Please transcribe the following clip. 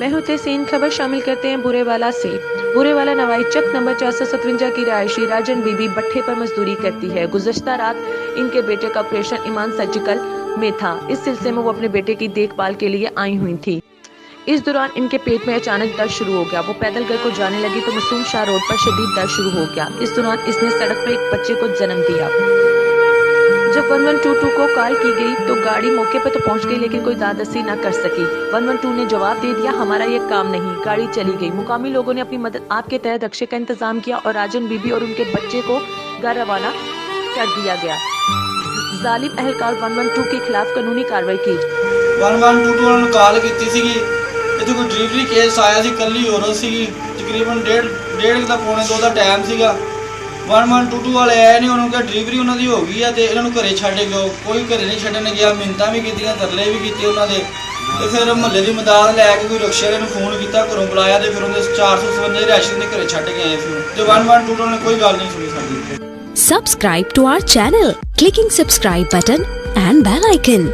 मैं हूं तहसीन। खबर शामिल करते हैं बुरेवाला से। बुरेवाला नवाई चक नंबर 457 की रहायशी राजन बीबी भट्ठे पर मजदूरी करती है। गुज़श्ता रात इनके बेटे का ऑपरेशन ईमान सर्जिकल में था। इस सिलसिले में वो अपने बेटे की देखभाल के लिए आई हुई थी। इस दौरान इनके पेट में अचानक दर्द शुरू हो गया। वो पैदल घर को जाने लगी तो मासूम शाह रोड पर शदीद दर्द शुरू हो गया। इस दौरान इसने सड़क पर एक बच्चे को जन्म दिया। जब 1122 को कॉल की गई तो गाड़ी मौके पर तो पहुंच गई, लेकिन कोई दादसी न कर सकी। 112 ने जवाब दे दिया, हमारा ये काम नहीं। गाड़ी चली गई। मुकामी लोगों ने अपनी मदद आप के तहत रक्षे का इंतजाम किया और राजन बीबी और उनके बच्चे को घर रवाना कर दिया गया। जालिम एहलकार 112 के खिलाफ कानूनी कार्रवाई की। 112 ने कॉल की ਸੀਗੀ। ਇੱਥੇ ਕੋਈ ਡਿਲੀਵਰੀ ਕੇਸ ਆਇਆ ਸੀ, ਕੱਲੀ ਔਰਤ ਸੀਗੀ। ਤਕਰੀਬਨ ਡੇਢ ਦਾ ਪੌਣੇ 2 ਦਾ ਟਾਈਮ ਸੀਗਾ। 112 ਵਾਲੇ ਆਏ ਨੇ, ਉਹਨਾਂ ਨੂੰ ਡਿਲੀਵਰੀ ਉਹਨਾਂ ਦੀ ਹੋ ਗਈ ਆ ਤੇ ਇਹਨਾਂ ਨੂੰ ਘਰੇ ਛੱਡ ਗਏ। ਕੋਈ ਘਰੇ ਨਹੀਂ ਛੱਡਣ ਗਿਆ। ਮਿੰਨਤਾਂ ਵੀ ਕੀਤੀਆਂ, ਤਰਲੇ ਵੀ ਕੀਤੇ ਉਹਨਾਂ ਦੇ। ਤੇ ਫਿਰ ਮੁਹੱਲੇ ਦੀ ਮਦਦ ਲੈ ਕੇ ਕੋਈ ਰਿਕਸ਼ੇ ਵਾਲੇ ਨੂੰ ਫੋਨ ਕੀਤਾ, ਘਰੋਂ ਬੁਲਾਇਆ ਤੇ ਫਿਰ ਉਹਦੇ 457 ਰਾਸ਼ਨ ਦੇ ਘਰੇ ਛੱਡ ਕੇ ਆਏ ਸੀ ਤੇ 112 ਨੇ ਕੋਈ ਗੱਲ ਨਹੀਂ ਸੁਣੀ ਸਾਡੀ। Subscribe to our channel, clicking subscribe button and bell icon.